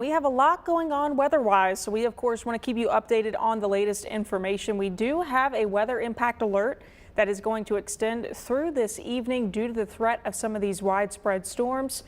We have a lot going on weather-wise, so we of course want to keep you updated on the latest information. We do have a weather impact alert that is going to extend through this evening due to the threat of some of these widespread storms.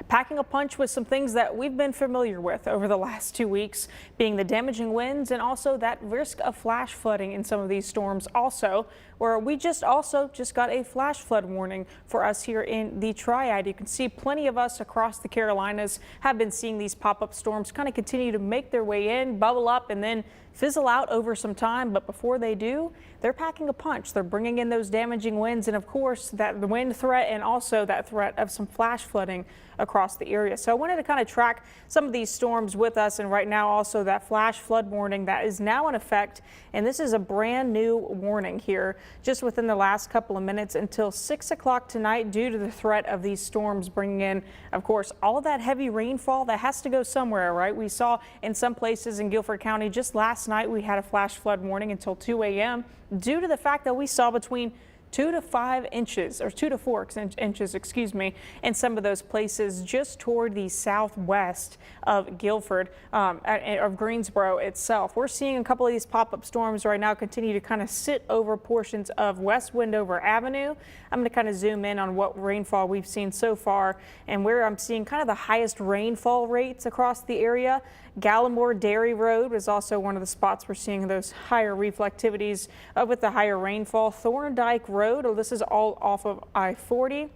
Packing a punch with some things that we've been familiar with over the last 2 weeks, being the damaging winds and also that risk of flash flooding in some of these storms also, where we just got a flash flood warning for us here in the Triad. You can see plenty of us across the Carolinas have been seeing these pop-up storms kind of continue to make their way in, bubble up, and then fizzle out over some time. But before they do, they're packing a punch. They're bringing in those damaging winds and of course that the wind threat and also that threat of some flash flooding across the area. So I wanted to kind of track some of these storms with us, and right now also that flash flood warning that is now in effect, and this is a brand new warning here just within the last couple of minutes until 6 o'clock tonight due to the threat of these storms bringing in, of course, all of that heavy rainfall that has to go somewhere, right? We saw in some places in Guilford County just last night we had a flash flood warning until 2 a.m. due to the fact that we saw between 2 to 5 inches, or 2 to 4 inches, excuse me, in some of those places just toward the southwest of Guilford, of Greensboro itself. We're seeing a couple of these pop-up storms right now continue to kind of sit over portions of West Wendover Avenue. I'm going to kind of zoom in on what rainfall we've seen so far and where I'm seeing kind of the highest rainfall rates across the area. Gallimore Dairy Road is also one of the spots we're seeing those higher reflectivities with the higher rainfall. Thorndike Road, this is all off of I-40.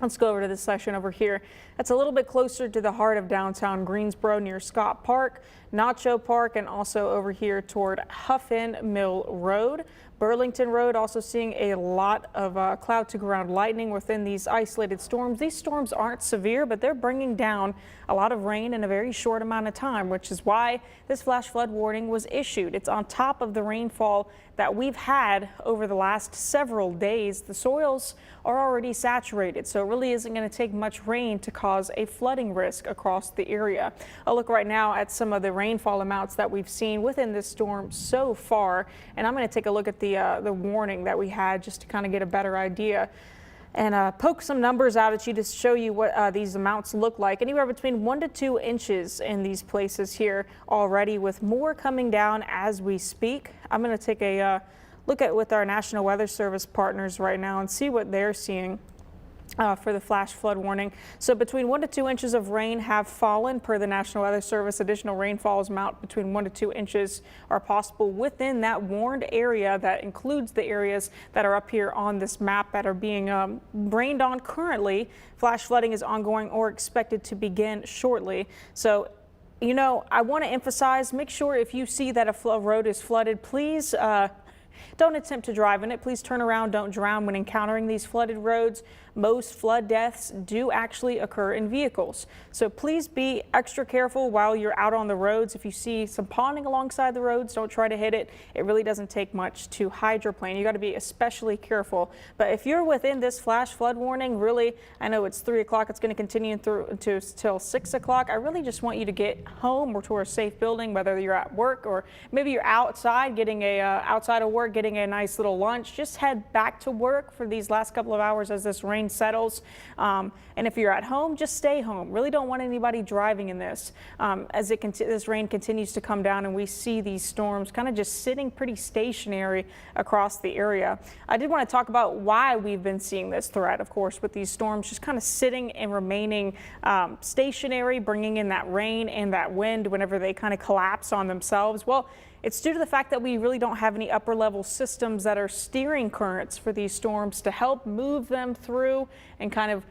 Let's go over to this section over here. That's a little bit closer to the heart of downtown Greensboro near Scott Park, Nacho Park, and also over here toward Huffin Mill Road. Burlington Road also seeing a lot of cloud to ground lightning within these isolated storms. These storms aren't severe, but they're bringing down a lot of rain in a very short amount of time, which is why this flash flood warning was issued. It's on top of the rainfall that we've had over the last several days. The soils are already saturated, so it really isn't going to take much rain to cause a flooding risk across the area. I'll look right now at some of the rainfall amounts that we've seen within this storm so far, and I'm going to take a look at the warning that we had just to kind of get a better idea and poke some numbers out at you to show you what these amounts look like. Anywhere between 1 to 2 inches in these places here already, with more coming down as we speak. I'm going to take a look at with our National Weather Service partners right now and see what they're seeing for the flash flood warning. So between 1 to 2 inches of rain have fallen per the National Weather Service. Additional rainfalls amount between 1 to 2 inches are possible within that warned area. That includes the areas that are up here on this map that are being rained on currently. Flash flooding is ongoing or expected to begin shortly. So, you know, I want to emphasize, make sure if you see that a road is flooded, please don't attempt to drive in it. Please turn around. Don't drown when encountering these flooded roads. Most flood deaths do actually occur in vehicles. So please be extra careful while you're out on the roads. If you see some ponding alongside the roads, don't try to hit it. It really doesn't take much to hydroplane. You got to be especially careful. But if you're within this flash flood warning, really, I know it's 3 o'clock. It's going to continue through till 6 o'clock. I really just want you to get home or to a safe building, whether you're at work or maybe you're outside getting outside of work, getting a nice little lunch. Just head back to work for these last couple of hours as this rain settles. And if you're at home, just stay home. Really don't want anybody driving in this as this rain continues to come down and we see these storms kind of just sitting pretty stationary across the area. I did want to talk about why we've been seeing this threat, of course, with these storms just kind of sitting and remaining stationary, bringing in that rain and that wind whenever they kind of collapse on themselves. Well, it's due to the fact that we really don't have any upper level systems that are steering currents for these storms to help move them through and kind of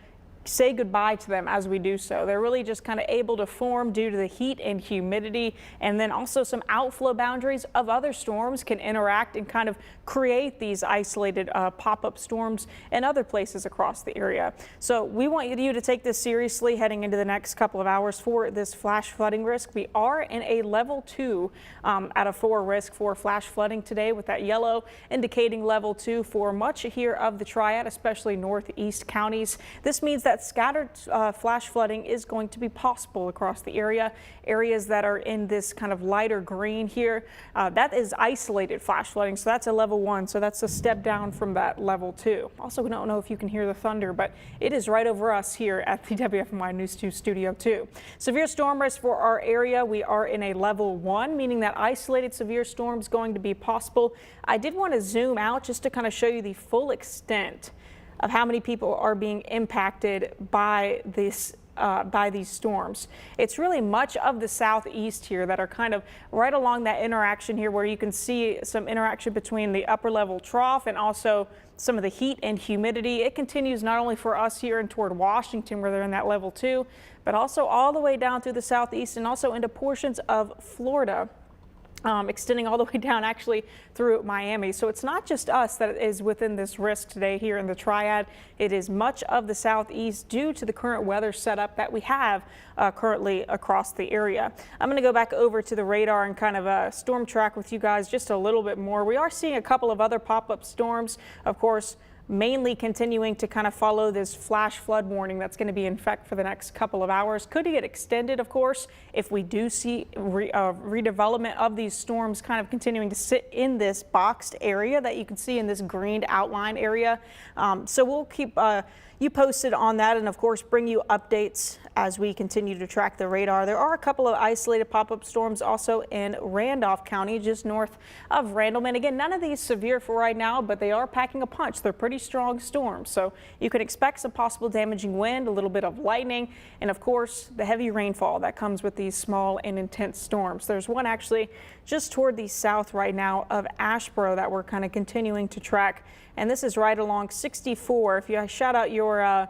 say goodbye to them as we do so. They're really just kind of able to form due to the heat and humidity, and then also some outflow boundaries of other storms can interact and kind of create these isolated pop-up storms in other places across the area. So we want you to take this seriously heading into the next couple of hours for this flash flooding risk. We are in a level 2 out of 4 risk for flash flooding today, with that yellow indicating level 2 for much here of the Triad, especially northeast counties. This means that that scattered flash flooding is going to be possible across the area. Areas that are in this kind of lighter green here, that is isolated flash flooding. So that's a level 1. So that's a step down from that level 2. Also, we don't know if you can hear the thunder, but it is right over us here at the WFMY News 2 Studio 2. Severe storm risk for our area. We are in a level 1, meaning that isolated severe storms going to be possible. I did want to zoom out just to kind of show you the full extent of how many people are being impacted by this by these storms. It's really much of the southeast here that are kind of right along that interaction here, where you can see some interaction between the upper level trough and also some of the heat and humidity. It continues not only for us here and toward Washington, where they're in that level 2, but also all the way down through the southeast and also into portions of Florida. Extending all the way down actually through Miami. So it's not just us that is within this risk today here in the Triad. It is much of the southeast due to the current weather setup that we have currently across the area. I'm going to go back over to the radar and kind of storm track with you guys just a little bit more. We are seeing a couple of other pop-up storms, of course, mainly continuing to kind of follow this flash flood warning that's going to be in effect for the next couple of hours. Could get extended, of course, if we do see redevelopment of these storms kind of continuing to sit in this boxed area that you can see in this greened outline area. So we'll keep you posted on that, and of course bring you updates as we continue to track the radar. There are a couple of isolated pop-up storms also in Randolph County, just north of Randleman. Again, none of these severe for right now, but they are packing a punch. They're pretty strong storms, so you can expect some possible damaging wind, a little bit of lightning, and of course the heavy rainfall that comes with these small and intense storms. There's one actually just toward the south right now of Asheboro that we're kind of continuing to track, and this is right along 64. If you shout out your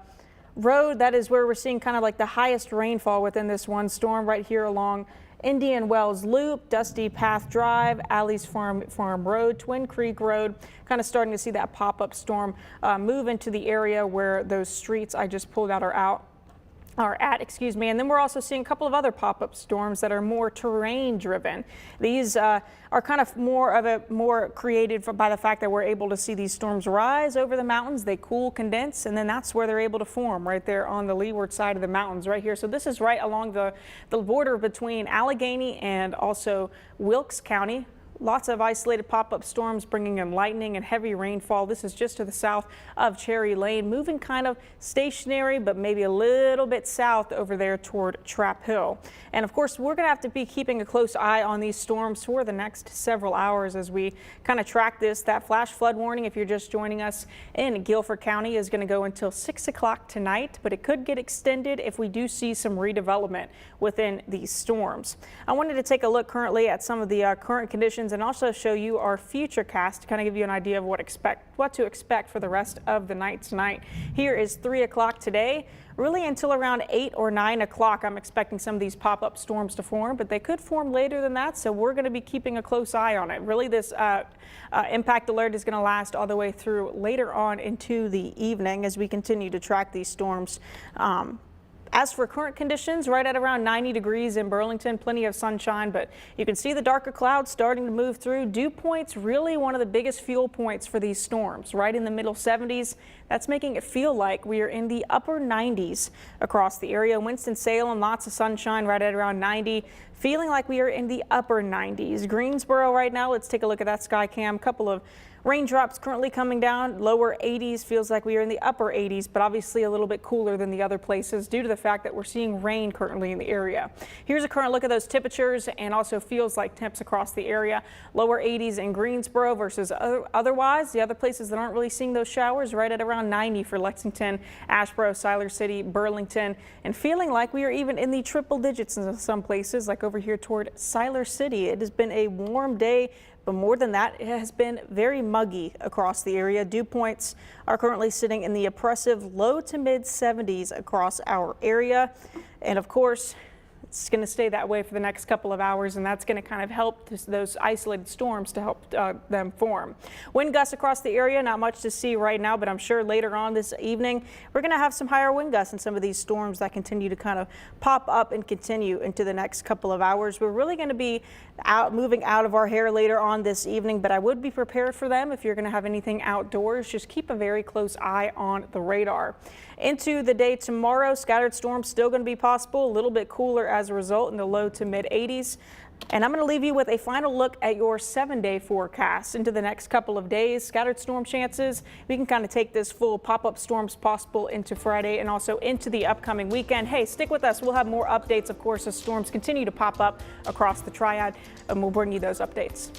road, that is where we're seeing kind of like the highest rainfall within this one storm, right here along Indian Wells Loop, Dusty Path Drive, Alley's Farm Road, Twin Creek Road. Kind of starting to see that pop-up storm move into the area where those streets I just pulled out are at, excuse me. And then we're also seeing a couple of other pop-up storms that are more terrain driven. These are kind of more created by the fact that we're able to see these storms rise over the mountains. They cool, condense, and then that's where they're able to form, right there on the leeward side of the mountains right here. So this is right along the border between Allegheny and also Wilkes County. Lots of isolated pop-up storms bringing in lightning and heavy rainfall. This is just to the south of Cherry Lane, moving kind of stationary, but maybe a little bit south over there toward Trap Hill. And of course, we're going to have to be keeping a close eye on these storms for the next several hours as we kind of track this. That flash flood warning, if you're just joining us in Guilford County, is going to go until 6 o'clock tonight, but it could get extended if we do see some redevelopment within these storms. I wanted to take a look currently at some of the current conditions and also show you our future cast to kind of give you an idea of what to expect for the rest of the night tonight. Here is 3 o'clock today. Really until around 8 or 9 o'clock, I'm expecting some of these pop-up storms to form, but they could form later than that, so we're going to be keeping a close eye on it. Really, this impact alert is going to last all the way through later on into the evening as we continue to track these storms. As for current conditions, right at around 90 degrees in Burlington, plenty of sunshine, but you can see the darker clouds starting to move through. Dew points, really one of the biggest fuel points for these storms, right in the middle 70s. That's making it feel like we are in the upper 90s across the area. Winston-Salem, lots of sunshine right at around 90. Feeling like we are in the upper 90s. Greensboro right now, let's take a look at that sky cam. Couple of raindrops currently coming down, lower 80s, feels like we are in the upper 80s, but obviously a little bit cooler than the other places due to the fact that we're seeing rain currently in the area. Here's a current look at those temperatures and also feels like temps across the area. Lower 80s in Greensboro versus otherwise. The other places that aren't really seeing those showers right at around 90 for Lexington, Asheboro, Siler City, Burlington, and feeling like we are even in the triple digits in some places like over here toward Siler City. It has been a warm day, but more than that, it has been very muggy across the area. Dew points are currently sitting in the oppressive low to mid 70s across our area. And of course, It's going to stay that way for the next couple of hours, and that's going to kind of help those isolated storms to help them form. Wind gusts across the area, not much to see right now, but I'm sure later on this evening we're going to have some higher wind gusts and some of these storms that continue to kind of pop up and continue into the next couple of hours. We're really going to be moving out of our hair later on this evening, but I would be prepared for them. If you're going to have anything outdoors, just keep a very close eye on the radar. Into the day tomorrow, scattered storms still going to be possible, a little bit cooler as a result in the low to mid 80s. And I'm going to leave you with a final look at your 7-day forecast into the next couple of days. Scattered storm chances. We can kind of take this full pop-up storms possible into Friday and also into the upcoming weekend. Hey, stick with us. We'll have more updates, of course, as storms continue to pop up across the Triad, and we'll bring you those updates.